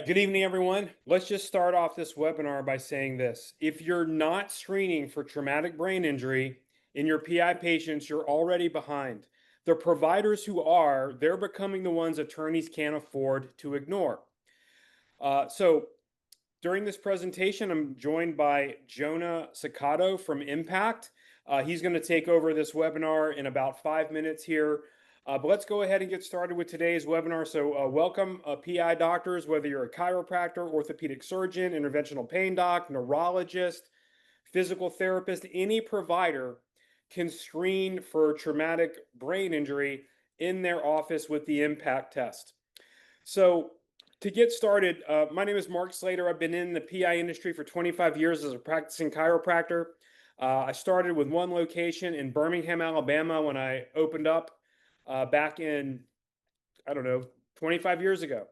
Good evening, everyone. Let's just start off this webinar by saying this. If you're not screening for traumatic brain injury in your PI patients, you're already behind. The providers who are, they're becoming the ones attorneys can't afford to ignore. So during this presentation, I'm joined by Jonah Sakato from Impact. He's going to take over this webinar in about 5 minutes here. But let's go ahead and get started with today's webinar. So welcome PI doctors, whether you're a chiropractor, orthopedic surgeon, interventional pain doc, neurologist, physical therapist, any provider can screen for traumatic brain injury in their office with the Impact test. So to get started, my name is Mark Slater. I've been in the PI industry for 25 years as a practicing chiropractor. I started with one location in Birmingham, Alabama when I opened up back in, 25 years ago.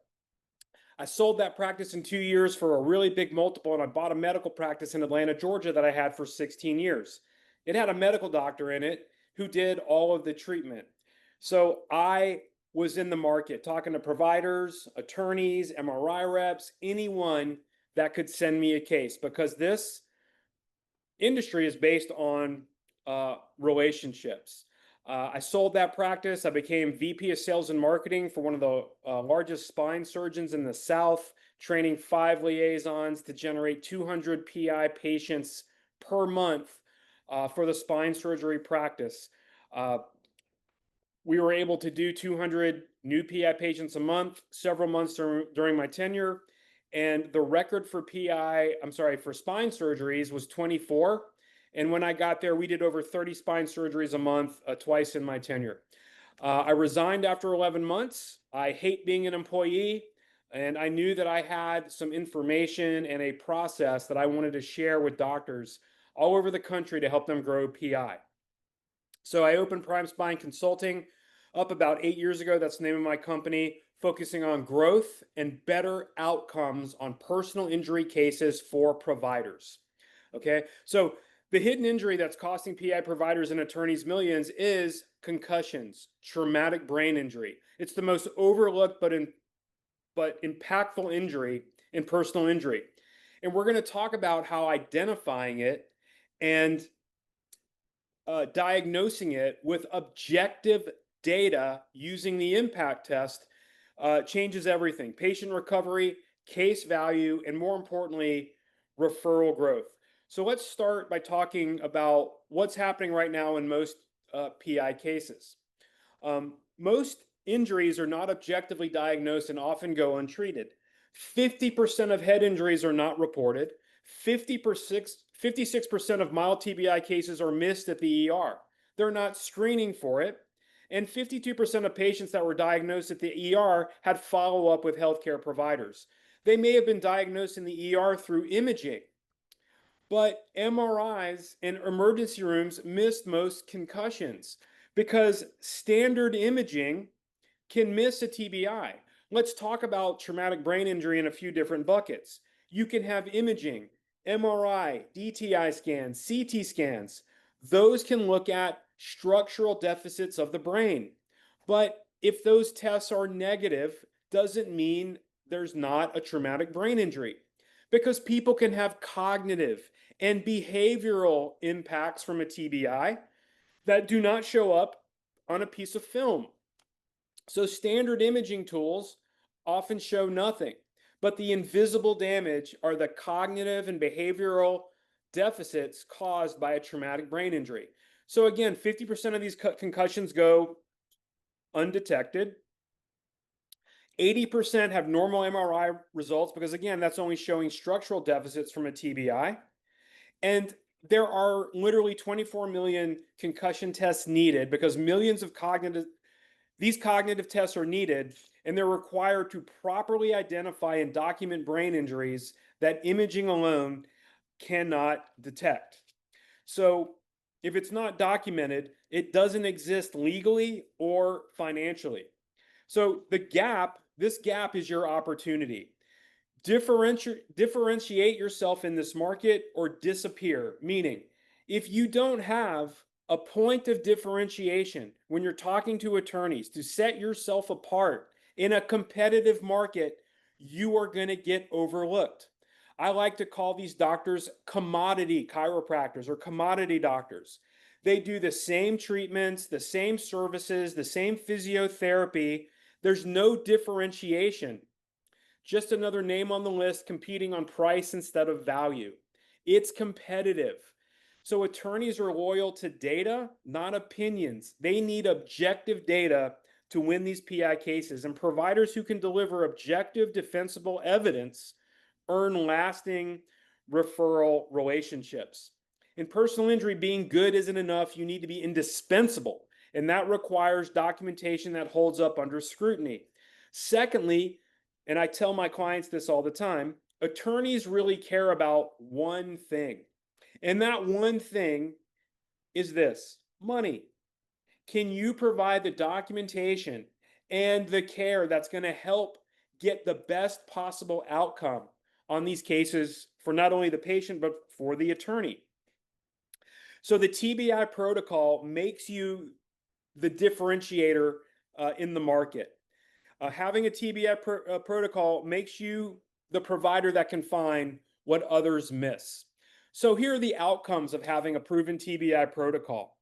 I sold that practice in 2 years for a really big multiple, and I bought a medical practice in Atlanta, Georgia that I had for 16 years. It had a medical doctor in it who did all of the treatment. So I was in the market talking to providers, attorneys, MRI reps, anyone that could send me a case, because this industry is based on relationships. I sold that practice. I became VP of Sales and Marketing for one of the largest spine surgeons in the South, training 5 liaisons to generate 200 PI patients per month for the spine surgery practice. We were able to do 200 new PI patients a month, several months during my tenure. And the record for spine surgeries was 24. And when I got there, we did over 30 spine surgeries a month, twice in my tenure. I resigned after 11 months. I hate being an employee, and I knew that I had some information and a process that I wanted to share with doctors all over the country to help them grow PI. So I opened Prime Spine Consulting up about 8 years ago. That's the name of my company, focusing on growth and better outcomes on personal injury cases for providers. Okay, so the hidden injury that's costing PI providers and attorneys millions is concussions, traumatic brain injury. It's the most overlooked but impactful injury in personal injury. And we're going to talk about how identifying it and diagnosing it with objective data using the Impact test changes everything. Patient recovery, case value, and more importantly, referral growth. So let's start by talking about what's happening right now in most PI cases. Most injuries are not objectively diagnosed and often go untreated. 50% of head injuries are not reported. 56% of mild TBI cases are missed at the ER. They're not screening for it. And 52% of patients that were diagnosed at the ER had follow-up with healthcare providers. They may have been diagnosed in the ER through imaging, but MRIs and emergency rooms missed most concussions because standard imaging can miss a TBI. Let's talk about traumatic brain injury in a few different buckets. You can have imaging, MRI, DTI scans, CT scans. Those can look at structural deficits of the brain. But if those tests are negative, doesn't mean there's not a traumatic brain injury, because people can have cognitive and behavioral impacts from a TBI that do not show up on a piece of film. So standard imaging tools often show nothing, but the invisible damage are the cognitive and behavioral deficits caused by a traumatic brain injury. So again, 50% of these concussions go undetected. 80% have normal MRI results because, again, that's only showing structural deficits from a TBI. And there are literally 24 million concussion tests needed because millions of these cognitive tests are needed, and they're required to properly identify and document brain injuries that imaging alone cannot detect. So if it's not documented, it doesn't exist legally or financially. So this gap is your opportunity. Differentiate yourself in this market or disappear, meaning if you don't have a point of differentiation when you're talking to attorneys to set yourself apart in a competitive market, you are going to get overlooked. I like to call these doctors commodity chiropractors or commodity doctors. They do the same treatments, the same services, the same physiotherapy. There's no differentiation. Just another name on the list competing on price instead of value. It's competitive. So attorneys are loyal to data, not opinions. They need objective data to win these PI cases, and providers who can deliver objective, defensible evidence earn lasting referral relationships. In personal injury, being good isn't enough. You need to be indispensable, and that requires documentation that holds up under scrutiny. Secondly, and I tell my clients this all the time, attorneys really care about one thing. And that one thing is this: money. Can you provide the documentation and the care that's going to help get the best possible outcome on these cases for not only the patient, but for the attorney? So the TBI protocol makes you the differentiator in the market. Having a TBI protocol makes you the provider that can find what others miss. So here are the outcomes of having a proven TBI protocol.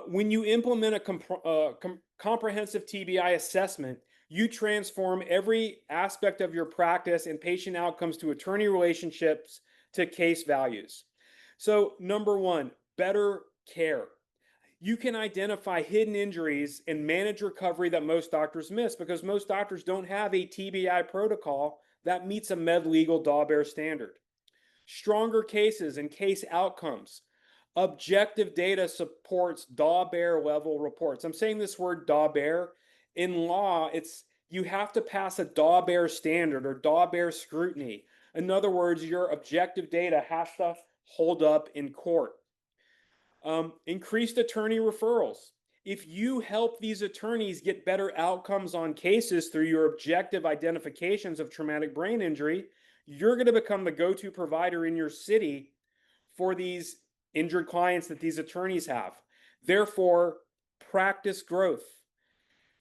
When you implement a comprehensive TBI assessment, you transform every aspect of your practice and patient outcomes to attorney relationships to case values. So number one, better care. You can identify hidden injuries and manage recovery that most doctors miss because most doctors don't have a TBI protocol that meets a med-legal DAW-BEAR standard. Stronger cases and case outcomes. Objective data supports DAW-BEAR level reports. I'm saying this word DAW-BEAR. In law, you have to pass a DAW-BEAR standard or DAW-BEAR scrutiny. In other words, your objective data has to hold up in court. Increased attorney referrals. If you help these attorneys get better outcomes on cases through your objective identifications of traumatic brain injury, you're going to become the go-to provider in your city for these injured clients that these attorneys have. Therefore, practice growth.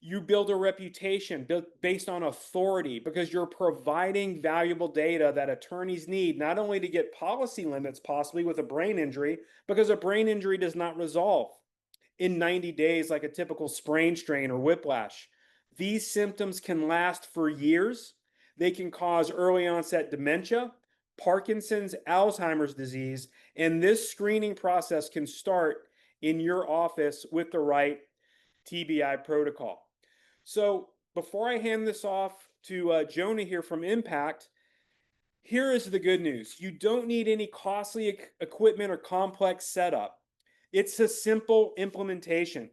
You build a reputation based on authority because you're providing valuable data that attorneys need, not only to get policy limits possibly with a brain injury, because a brain injury does not resolve in 90 days like a typical sprain strain or whiplash. These symptoms can last for years. They can cause early onset dementia, Parkinson's, Alzheimer's disease, and this screening process can start in your office with the right TBI protocol. So before I hand this off to Jonah here from Impact, here is the good news. You don't need any costly equipment or complex setup. It's a simple implementation.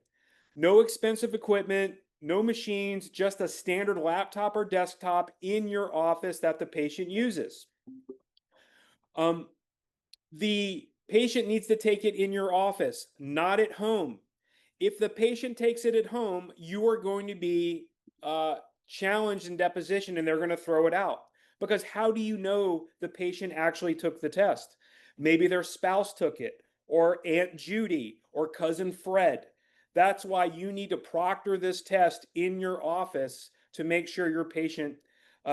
No expensive equipment, no machines, just a standard laptop or desktop in your office that the patient uses. The patient needs to take it in your office, not at home. If the patient takes it at home, you are going to be challenged in deposition and they're going to throw it out. Because how do you know the patient actually took the test? Maybe their spouse took it, or Aunt Judy, or Cousin Fred. That's why you need to proctor this test in your office to make sure your patient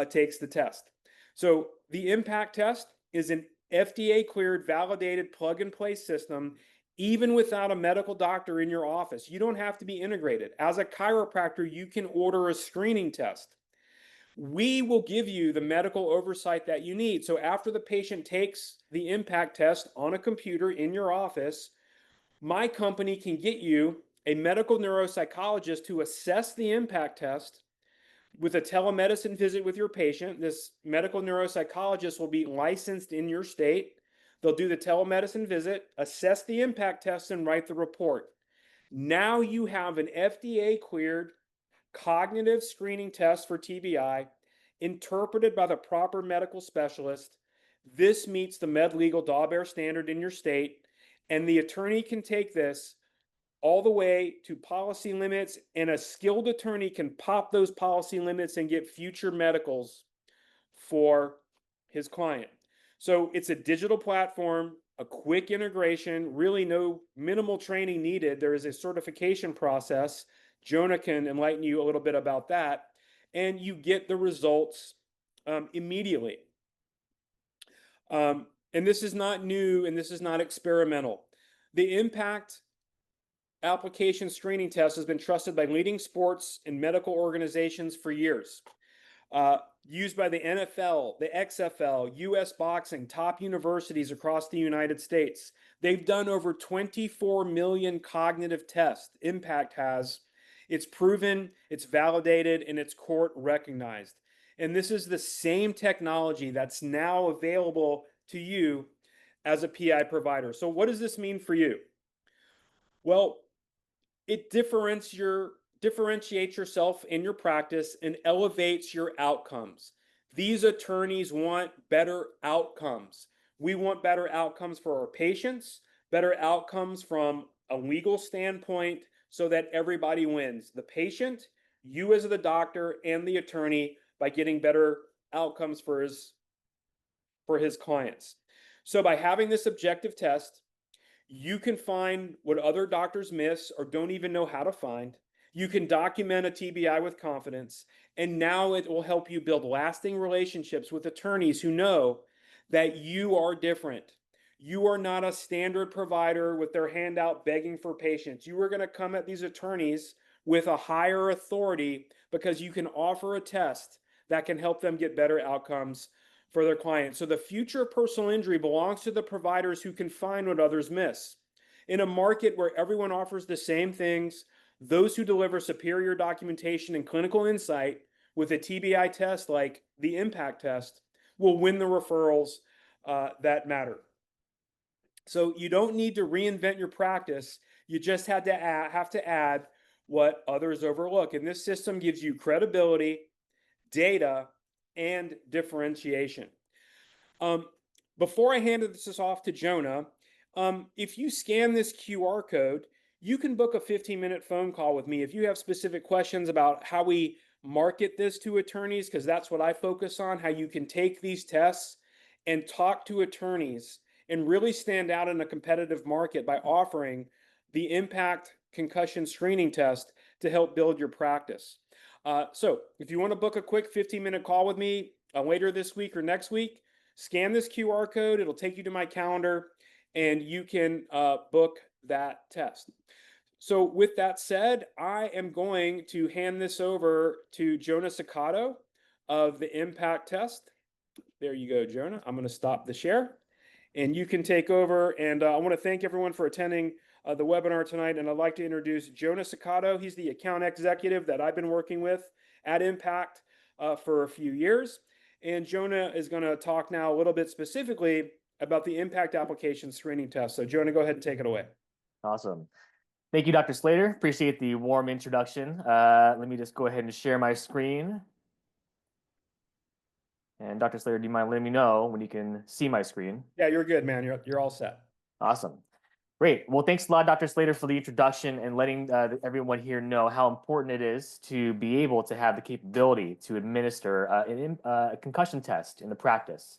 takes the test. So the impact test is an FDA cleared, validated plug and play system, even without a medical doctor in your office. You don't have to be integrated. As a chiropractor, you can order a screening test. We will give you the medical oversight that you need. So after the patient takes the impact test on a computer in your office, my company can get you a medical neuropsychologist to assess the impact test with a telemedicine visit with your patient. This medical neuropsychologist will be licensed in your state. They'll do the telemedicine visit, assess the impact test, and write the report. Now you have an FDA cleared cognitive screening test for TBI interpreted by the proper medical specialist. This meets the med-legal DAW-BEAR standard in your state, and the attorney can take this all the way to policy limits, and a skilled attorney can pop those policy limits and get future medicals for his client. So it's a digital platform, a quick integration, really no minimal training needed. There is a certification process. Jonah can enlighten you a little bit about that. And you get the results immediately. And this is not new and this is not experimental. The impact application screening test has been trusted by leading sports and medical organizations for years. Used by the NFL, the XFL, US boxing, top universities across the United States. They've done over 24 million cognitive tests. Impact has. It's proven, it's validated, and it's court recognized. And this is the same technology that's now available to you as a PI provider. So, what does this mean for you? Well, it differentiates yourself in your practice and elevates your outcomes. These attorneys want better outcomes. We want better outcomes for our patients, better outcomes from a legal standpoint so that everybody wins. The patient, you as the doctor, and the attorney by getting better outcomes for his clients. So by having this objective test, you can find what other doctors miss or don't even know how to find. You can document a TBI with confidence, and now it will help you build lasting relationships with attorneys who know that you are different. You are not a standard provider with their hand out begging for patients. You are going to come at these attorneys with a higher authority because you can offer a test that can help them get better outcomes for their clients. So the future of personal injury belongs to the providers who can find what others miss. In a market where everyone offers the same things, those who deliver superior documentation and clinical insight with a TBI test like the impact test will win the referrals that matter. So you don't need to reinvent your practice. You just have to add what others overlook. And this system gives you credibility, data, and differentiation. Before I hand this off to Jonah, if you scan this QR code, you can book a 15-minute phone call with me if you have specific questions about how we market this to attorneys, because that's what I focus on, how you can take these tests and talk to attorneys and really stand out in a competitive market by offering the impact concussion screening test to help build your practice. So if you want to book a quick 15-minute call with me later this week or next week, scan this QR code. It'll take you to my calendar and you can book that test. So with that said, I am going to hand this over to Jonah Sakato of the Impact Test. There you go, Jonah. I'm going to stop the share and you can take over. And I want to thank everyone for attending the webinar tonight. And I'd like to introduce Jonah Sakato. He's the account executive that I've been working with at Impact for a few years. And Jonah is going to talk now a little bit specifically about the impact application screening test. So Jonah, go ahead and take it away. Awesome. Thank you, Dr. Slater. Appreciate the warm introduction. Let me just go ahead and share my screen. And Dr. Slater, do you mind letting me know when you can see my screen? Yeah, you're good, man. You're all set. Awesome. Great. Well, thanks a lot, Dr. Slater, for the introduction and letting everyone here know how important it is to be able to have the capability to administer a concussion test in the practice.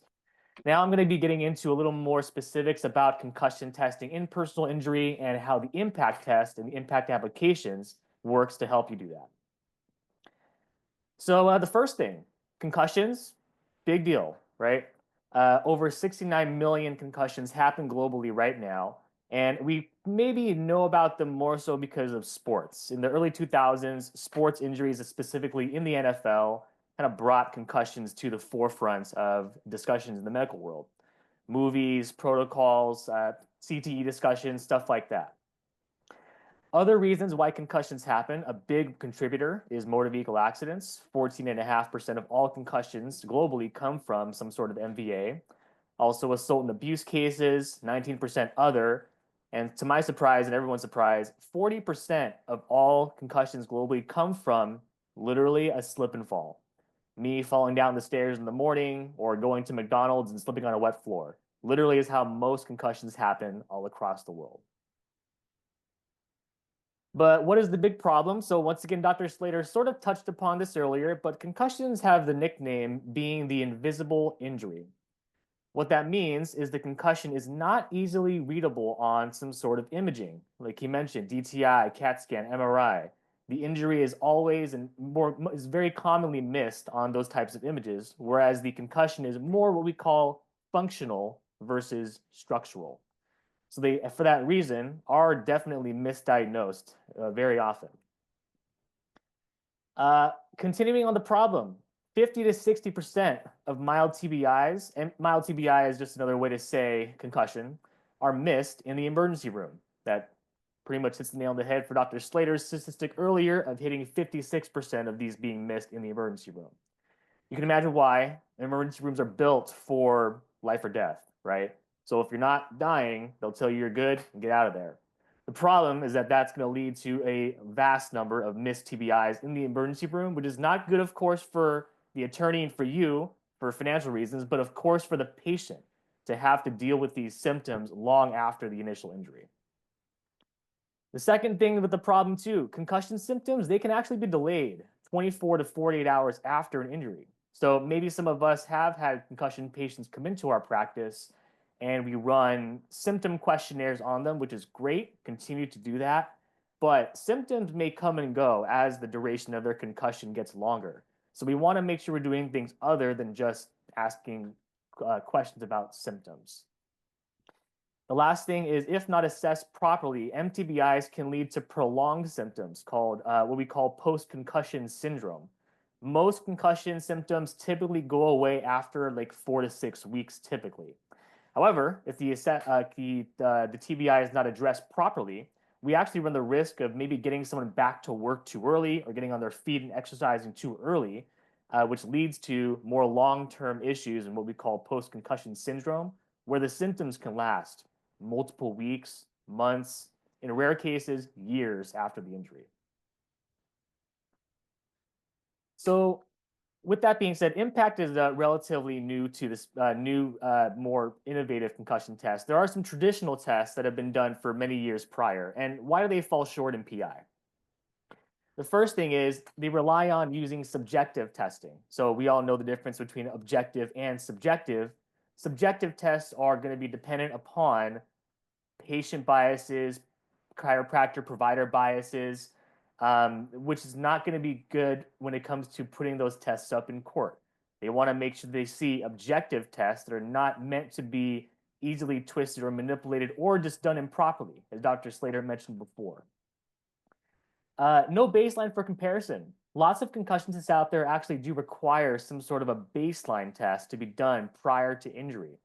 Now I'm going to be getting into a little more specifics about concussion testing in personal injury and how the impact test and the impact applications works to help you do that. So the first thing, concussions, big deal, right? Over 69 million concussions happen globally right now. And we maybe know about them more so because of sports. In the early 2000s, sports injuries, specifically in the NFL, kind of brought concussions to the forefront of discussions in the medical world. Movies, protocols, CTE discussions, stuff like that. Other reasons why concussions happen, a big contributor is motor vehicle accidents. 14.5% of all concussions globally come from some sort of MVA. Also assault and abuse cases, 19% other. And to my surprise and everyone's surprise, 40% of all concussions globally come from literally a slip and fall. Me falling down the stairs in the morning or going to McDonald's and slipping on a wet floor. Literally is how most concussions happen all across the world. But what is the big problem? So once again, Dr. Slater sort of touched upon this earlier, but concussions have the nickname being the invisible injury. What that means is the concussion is not easily readable on some sort of imaging. Like he mentioned, DTI, CAT scan, MRI. the injury is always and is very commonly missed on those types of images, whereas the concussion is more what we call functional versus structural. So they, for that reason, are definitely misdiagnosed very often. Continuing on the problem, 50 to 60% of mild TBIs, and mild TBI is just another way to say concussion, are missed in the emergency room. That pretty much hits the nail on the head for Dr. Slater's statistic earlier of hitting 56% of these being missed in the emergency room. You can imagine why emergency rooms are built for life or death, right? So if you're not dying, they'll tell you you're good and get out of there. The problem is that that's going to lead to a vast number of missed TBIs in the emergency room, which is not good, of course, for the attorney and for you for financial reasons, but of course for the patient to have to deal with these symptoms long after the initial injury. The second thing with the problem too, concussion symptoms, they can actually be delayed 24 to 48 hours after an injury. So maybe some of us have had concussion patients come into our practice and we run symptom questionnaires on them, which is great. Continue to do that. But symptoms may come and go as the duration of their concussion gets longer. So we want to make sure we're doing things other than just asking questions about symptoms. The last thing is, if not assessed properly, MTBIs can lead to prolonged symptoms called what we call post-concussion syndrome. Most concussion symptoms typically go away after like 4 to 6 weeks typically. However, if the TBI is not addressed properly, we actually run the risk of maybe getting someone back to work too early or getting on their feet and exercising too early, which leads to more long-term issues in what we call post-concussion syndrome, where the symptoms can last multiple weeks, months, in rare cases, years after the injury. So with that being said, IMPACT is relatively new to this more innovative concussion test. There are some traditional tests that have been done for many years prior. And why do they fall short in PI? The first thing is they rely on using subjective testing. So we all know the difference between objective and subjective. Subjective tests are going to be dependent upon patient biases, chiropractor provider biases, which is not going to be good when it comes to putting those tests up in court. They want to make sure they see objective tests that are not meant to be easily twisted or manipulated or just done improperly, as Dr. Slater mentioned before. No baseline for comparison. Lots of concussion tests out there actually do require some sort of a baseline test to be done prior to injury.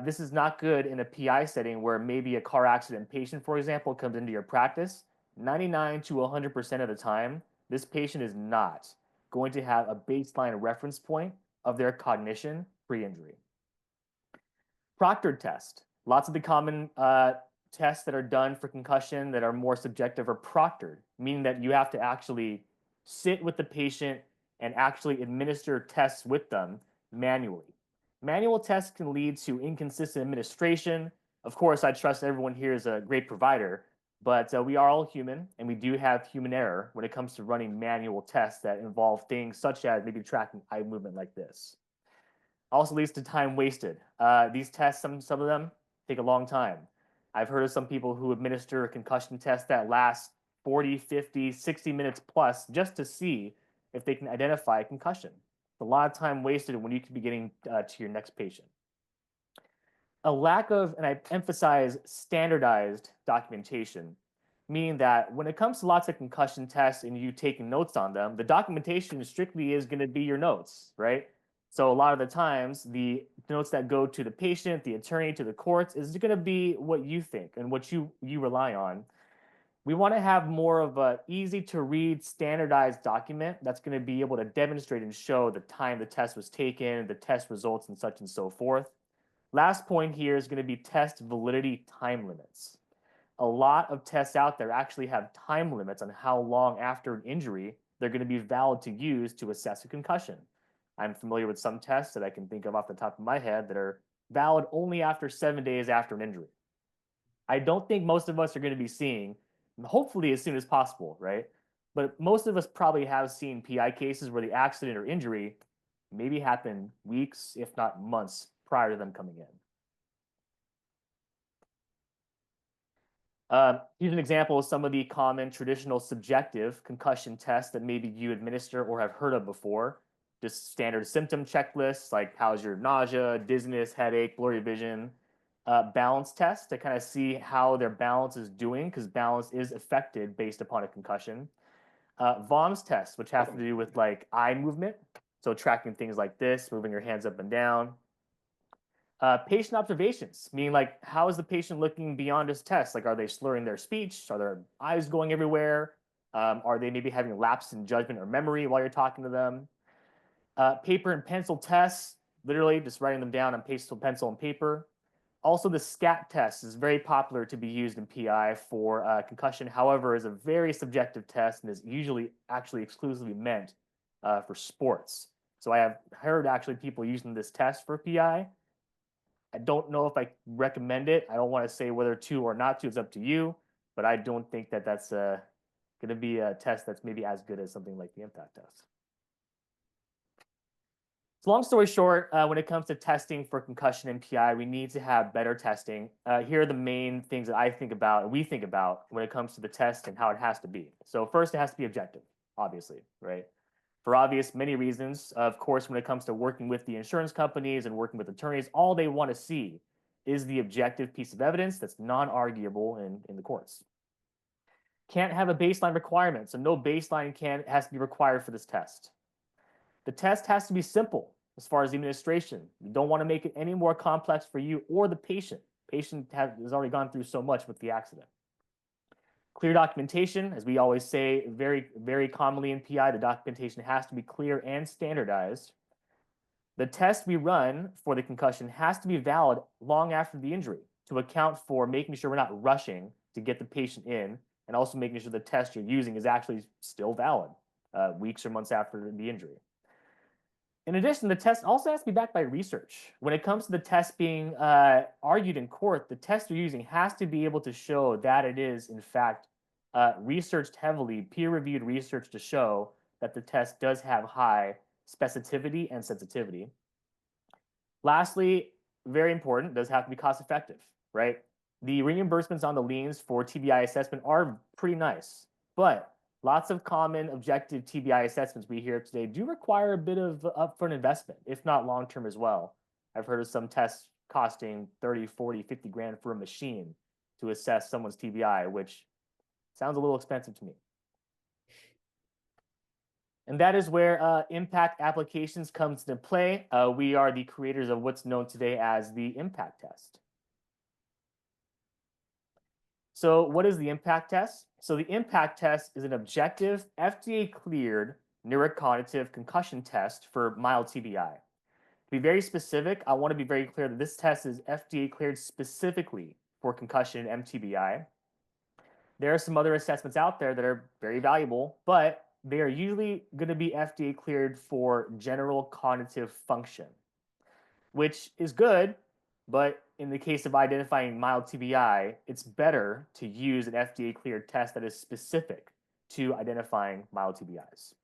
This is not good in a PI setting where maybe a car accident patient, for example, comes into your practice. 99 to 100% of the time, this patient is not going to have a baseline reference point of their cognition pre-injury. Proctored test. Lots of the common tests that are done for concussion that are more subjective are proctored, meaning that you have to actually sit with the patient and actually administer tests with them manually. Manual tests can lead to inconsistent administration. Of course, I trust everyone here is a great provider, but we are all human and we do have human error when it comes to running manual tests that involve things such as maybe tracking eye movement like this. Also leads to time wasted. These tests, some of them take a long time. I've heard of some people who administer a concussion test that lasts 40, 50, 60 minutes plus just to see if they can identify a concussion. It's a lot of time wasted when you could be getting to your next patient. A lack of, and I emphasize standardized documentation, meaning that when it comes to lots of concussion tests and you taking notes on them, the documentation strictly is going to be your notes, right? So a lot of the times, the notes that go to the patient, the attorney, to the courts is going to be what you think and what you rely on. We want to have more of a easy to read standardized document that's going to be able to demonstrate and show the time the test was taken, the test results, and such and so forth. Last point here is going to be test validity time limits. A lot of tests out there actually have time limits on how long after an injury they're going to be valid to use to assess a concussion. I'm familiar with some tests that I can think of off the top of my head that are valid only after 7 days after an injury. I don't think most of us are going to be seeing, hopefully as soon as possible, right? But most of us probably have seen PI cases where the accident or injury maybe happened weeks, if not months, prior to them coming in. Here's an example of some of the common traditional subjective concussion tests that maybe you administer or have heard of before. Just standard symptom checklists like how's your nausea, dizziness, headache, blurry vision. Balance test to kind of see how their balance is doing because balance is affected based upon a concussion. VOMS tests, which have to do with like eye movement. So tracking things like this, moving your hands up and down. Patient observations, meaning like how is the patient looking beyond his test? Like, are they slurring their speech? Are their eyes going everywhere? Are they maybe having lapse in judgment or memory while you're talking to them? Paper and pencil tests, literally just writing them down on pencil and paper. Also, the SCAT test is very popular to be used in PI for concussion. However, is a very subjective test and is usually actually exclusively meant for sports. So I have heard actually people using this test for PI. I don't know if I recommend it. I don't want to say whether to or not to. It's up to you. But I don't think that that's going to be a test that's maybe as good as something like the impact test. So long story short, when it comes to testing for concussion and PI, we need to have better testing. Here are the main things that I think about and we think about when it comes to the test and how it has to be. So first, it has to be objective, obviously, right? For obvious many reasons. Of course, when it comes to working with the insurance companies and working with attorneys, all they want to see is the objective piece of evidence that's non-arguable in the courts. Can't have a baseline requirement, so no baseline has to be required for this test. The test has to be simple as far as the administration. You don't want to make it any more complex for you or the patient. Patient has already gone through so much with the accident. Clear documentation, as we always say, very, very commonly in PI, the documentation has to be clear and standardized. The test we run for the concussion has to be valid long after the injury to account for making sure we're not rushing to get the patient in and also making sure the test you're using is actually still valid weeks or months after the injury. In addition, the test also has to be backed by research. When it comes to the test being argued in court, the test you're using has to be able to show that it is, in fact, researched heavily, peer-reviewed research to show that the test does have high specificity and sensitivity. Lastly, very important, does have to be cost-effective, right? The reimbursements on the liens for TBI assessment are pretty nice, but lots of common objective TBI assessments we hear today do require a bit of upfront investment, if not long-term as well. I've heard of some tests costing 30, 40, 50 grand for a machine to assess someone's TBI, which sounds a little expensive to me. And that is where impact applications comes into play. We are the creators of what's known today as the impact test. So what is the impact test? So the impact test is an objective, FDA-cleared neurocognitive concussion test for mild TBI. To be very specific, I want to be very clear that this test is FDA-cleared specifically for concussion and MTBI. There are some other assessments out there that are very valuable, but they are usually going to be FDA-cleared for general cognitive function, which is good, but in the case of identifying mild TBI, it's better to use an FDA-cleared test that is specific to identifying mild TBIs.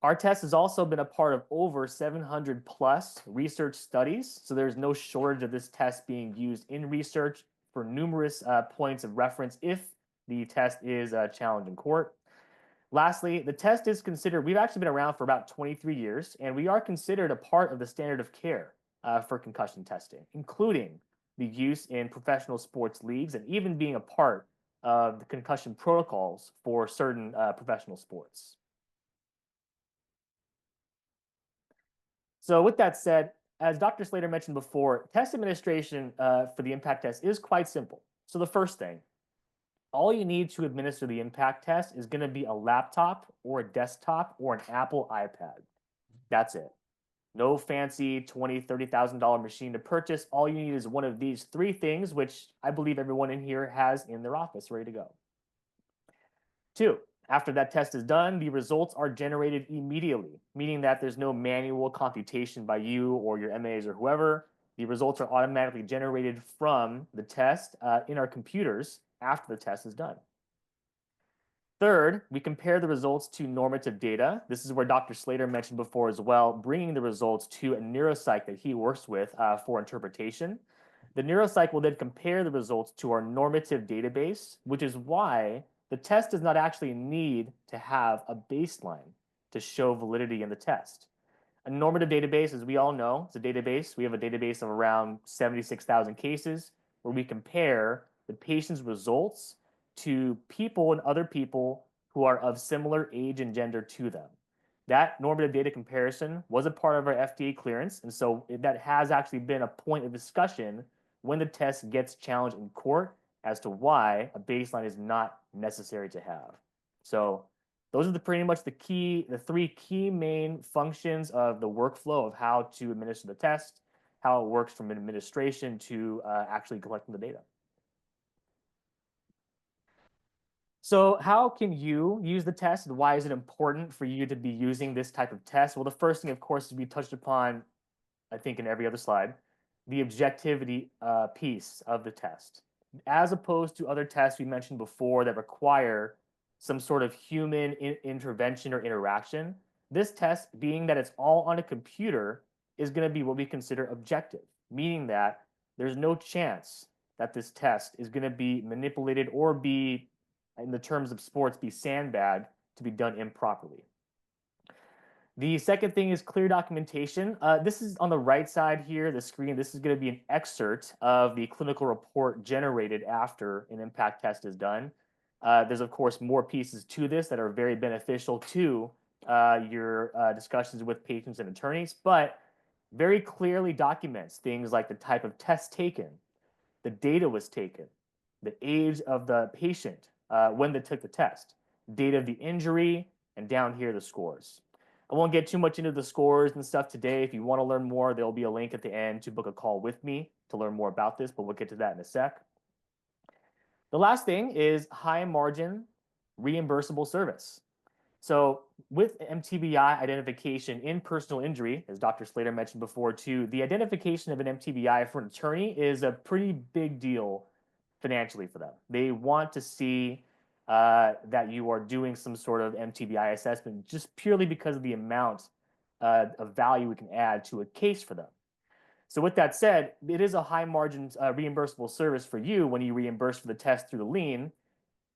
Our test has also been a part of over 700 plus research studies, so there's no shortage of this test being used in research for numerous points of reference if the test is challenged in court. Lastly, the test is considered, we've actually been around for about 23 years, and we are considered a part of the standard of care for concussion testing, including the use in professional sports leagues and even being a part of the concussion protocols for certain professional sports. So with that said, as Dr. Slater mentioned before, test administration for the impact test is quite simple. So the first thing, all you need to administer the impact test is going to be a laptop or a desktop or an Apple iPad. That's it. No fancy $20,000, $30,000 machine to purchase. All you need is one of these three things, which I believe everyone in here has in their office ready to go. 2, after that test is done, the results are generated immediately, meaning that there's no manual computation by you or your MAs or whoever. The results are automatically generated from the test in our computers after the test is done. Third, we compare the results to normative data. This is where Dr. Slater mentioned before as well, bringing the results to a neuropsych that he works with for interpretation. The neuropsych will then compare the results to our normative database, which is why the test does not actually need to have a baseline to show validity in the test. A normative database, as we all know, is a database. We have a database of around 76,000 cases where we compare the patient's results to people and other people who are of similar age and gender to them. That normative data comparison was a part of our FDA clearance, and so that has actually been a point of discussion when the test gets challenged in court as to why a baseline is not necessary to have. So those are pretty much the three key main functions of the workflow of how to administer the test, how it works from administration to actually collecting the data. So how can you use the test, and why is it important for you to be using this type of test? Well, the first thing, of course, is we touched upon, I think, in every other slide, the objectivity piece of the test. As opposed to other tests we mentioned before that require some sort of human intervention or interaction, this test, being that it's all on a computer, is going to be what we consider objective, meaning that there's no chance that this test is going to be manipulated or be, in the terms of sports, be sandbagged to be done improperly. The second thing is clear documentation. This is on the right side here, the screen. This is going to be an excerpt of the clinical report generated after an impact test is done. There's, of course, more pieces to this that are very beneficial to your discussions with patients and attorneys, but very clearly documents things like the type of test taken, the data was taken, the age of the patient when they took the test, date of the injury, and down here the scores. I won't get too much into the scores and stuff today. If you want to learn more, there'll be a link at the end to book a call with me to learn more about this, but we'll get to that in a sec. The last thing is high margin reimbursable service. So with MTBI identification in personal injury, as Dr. Slater mentioned before too, the identification of an MTBI for an attorney is a pretty big deal financially for them. They want to see that you are doing some sort of MTBI assessment just purely because of the amount of value we can add to a case for them. So with that said, it is a high margin reimbursable service for you when you reimburse for the test through the lien.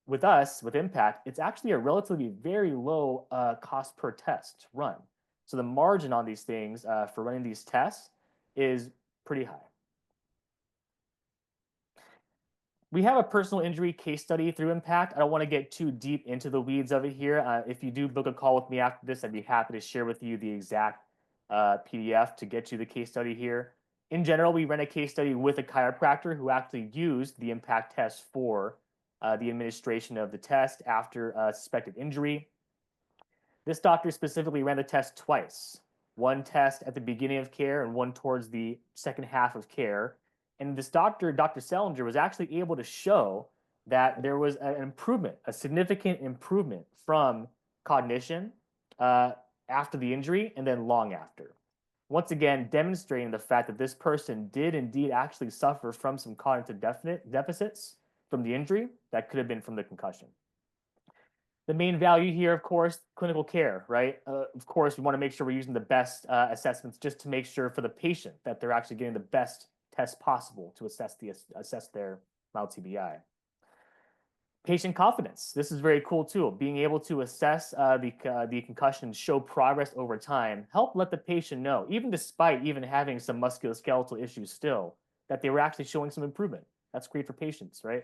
With us, with Impact, it's actually a relatively very low cost per test to run. So the margin on these things for running these tests is pretty high. We have a personal injury case study through Impact. I don't want to get too deep into the weeds of it here. If you do book a call with me after this, I'd be happy to share with you the exact PDF to get you the case study here. In general, we ran a case study with a chiropractor who actually used the Impact test for the administration of the test after a suspected injury. This doctor specifically ran the test twice, one test at the beginning of care and one towards the second half of care. And this doctor, Dr. Selinger, was actually able to show that there was an improvement, a significant improvement from cognition after the injury and then long after. Once again, demonstrating the fact that this person did indeed actually suffer from some cognitive deficits from the injury that could have been from the concussion. The main value here, of course, clinical care, right? Of course, we want to make sure we're using the best assessments just to make sure for the patient that they're actually getting the best test possible to assess their mild TBI. Patient confidence. This is very cool too. Being able to assess the concussion, show progress over time, help let the patient know, even despite even having some musculoskeletal issues still, that they were actually showing some improvement. That's great for patients, right?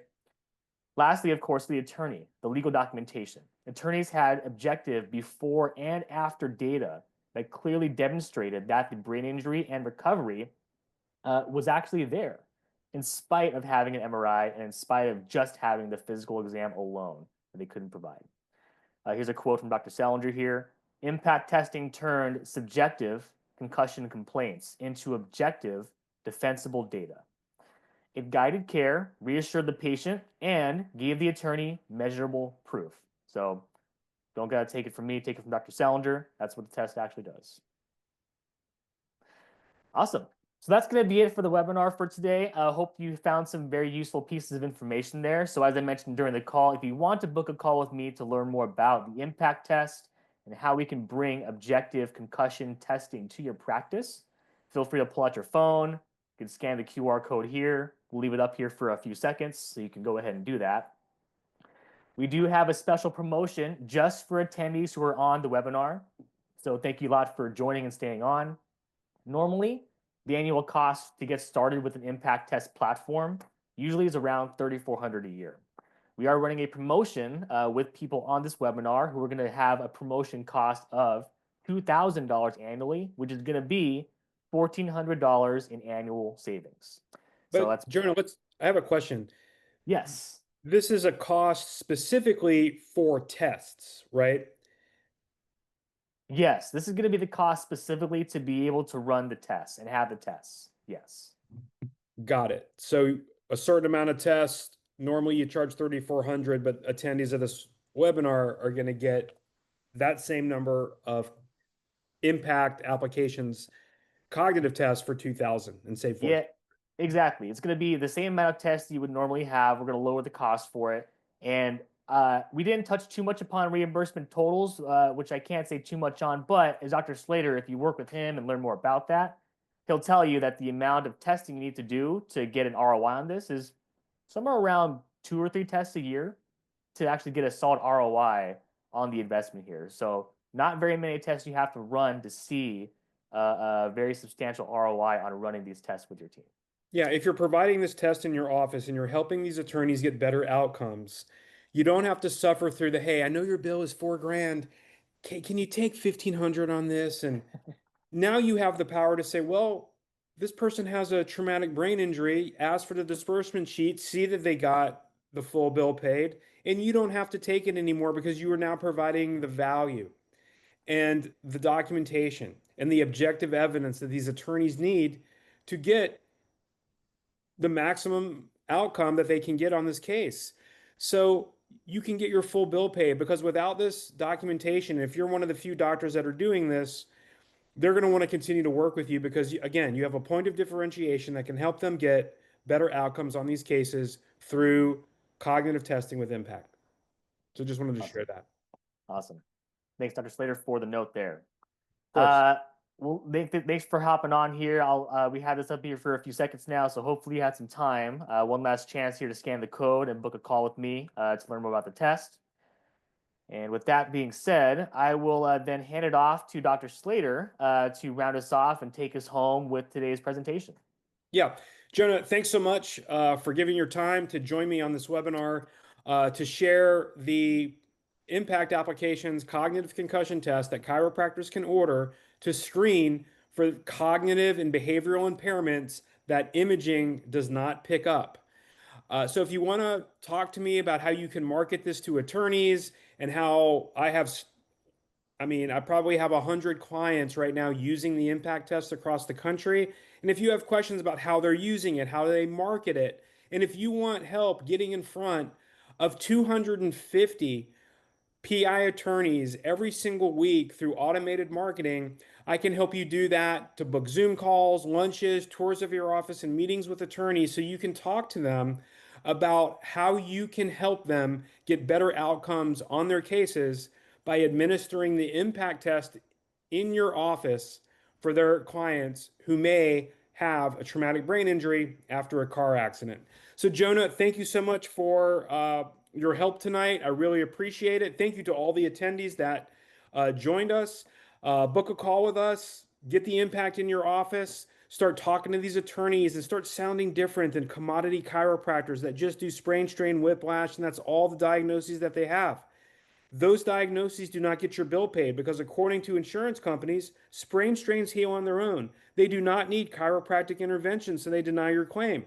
Lastly, of course, the attorney, the legal documentation. Attorneys had objective before and after data that clearly demonstrated that the brain injury and recovery was actually there, in spite of having an MRI and in spite of just having the physical exam alone that they couldn't provide. Here's a quote from Dr. Selinger here. Impact testing turned subjective concussion complaints into objective, defensible data. It guided care, reassured the patient, and gave the attorney measurable proof. So don't gotta take it from me, take it from Dr. Selinger. That's what the test actually does. Awesome. So that's going to be it for the webinar for today. I hope you found some very useful pieces of information there. So as I mentioned during the call, if you want to book a call with me to learn more about the impact test and how we can bring objective concussion testing to your practice, feel free to pull out your phone, You can scan the QR code here. We'll leave it up here for a few seconds so you can go ahead and do that. We do have a special promotion just for attendees who are on the webinar. So thank you a lot for joining and staying on. Normally, the annual cost to get started with an impact test platform usually is around $3,400 a year. We are running a promotion with people on this webinar who are going to have a promotion cost of $2,000 annually, which is going to be $1,400 in annual savings. So But that's, Jonah, I have a question. yes. This is a cost specifically for tests, right? Yes, this is going to be the cost specifically to be able to run the tests and have the tests. Yes. Got it. So a certain amount of tests, normally you charge 3,400, but attendees of this webinar are going to get that same number of impact applications, cognitive tests for 2,000 and save 14. Yeah, exactly. It's going to be the same amount of tests you would normally have. We're going to lower the cost for it. And we didn't touch too much upon reimbursement totals, which I can't say too much on. But as Dr. Slater, if you work with him and learn more about that, he'll tell you that the amount of testing you need to do to get an ROI on this is somewhere around 2 or 3 tests a year to actually get a solid ROI on the investment here. So not very many tests you have to run to see a very substantial ROI on running these tests with your team. Yeah, if you're providing this test in your office and you're helping these attorneys get better outcomes, you don't have to suffer through the, hey, I know your bill is 4 grand. Can you take 1,500 on this? And now you have the power to say, well, this person has a traumatic brain injury, ask for the disbursement sheet, see that they got the full bill paid, and you don't have to take it anymore because you are now providing the value and the documentation and the objective evidence that these attorneys need to get the maximum outcome that they can get on this case. So you can get your full bill paid because without this documentation, if you're one of the few doctors that are doing this, they're going to want to continue to work with you because, again, you have a point of differentiation that can help them get better outcomes on these cases through cognitive testing with impact. So just wanted to Awesome. share that. Awesome. Thanks, Dr. Slater, for the note there. Of course. Well, thanks for hopping on here. We had this up here for a few seconds now, so hopefully you had some time. One last chance here to scan the code and book a call with me to learn more about the test. And with that being said, I will then hand it off to Dr. Slater to round us off and take us home with today's presentation. Yeah. Jonah, thanks so much for giving your time to join me on this webinar to share the impact applications cognitive concussion test that chiropractors can order to screen for cognitive and behavioral impairments that imaging does not pick up. So if you want to talk to me about how you can market this to attorneys and how I probably have 100 clients right now using the impact test across the country. And if you have questions about how they're using it, how they market it, and if you want help getting in front of 250 PI attorneys every single week through automated marketing, I can help you do that to book Zoom calls, lunches, tours of your office, and meetings with attorneys so you can talk to them about how you can help them get better outcomes on their cases by administering the impact test in your office for their clients who may have a traumatic brain injury after a car accident. So, Jonah, thank you so much for your help tonight. I really appreciate it. Thank you to all the attendees that joined us. Book a call with us, get the impact in your office, start talking to these attorneys, and start sounding different than commodity chiropractors that just do sprain, strain, whiplash, and that's all the diagnoses that they have. Those diagnoses do not get your bill paid because, according to insurance companies, sprain strains heal on their own. They do not need chiropractic intervention, so they deny your claim.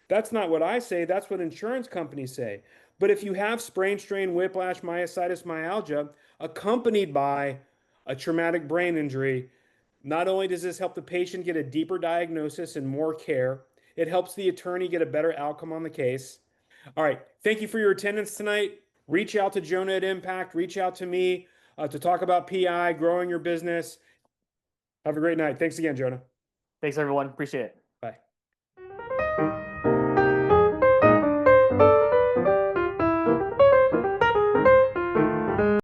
That's not what I say, that's what insurance companies say. But if you have sprain, strain, whiplash, myositis, myalgia, accompanied by a traumatic brain injury, not only does this help the patient get a deeper diagnosis and more care, it helps the attorney get a better outcome on the case. All right. Thank you for your attendance tonight. Reach out to Jonah at Impact. Reach out to me to talk about PI, growing your business. Have a great night. Thanks again, Jonah. Thanks, everyone. Appreciate it.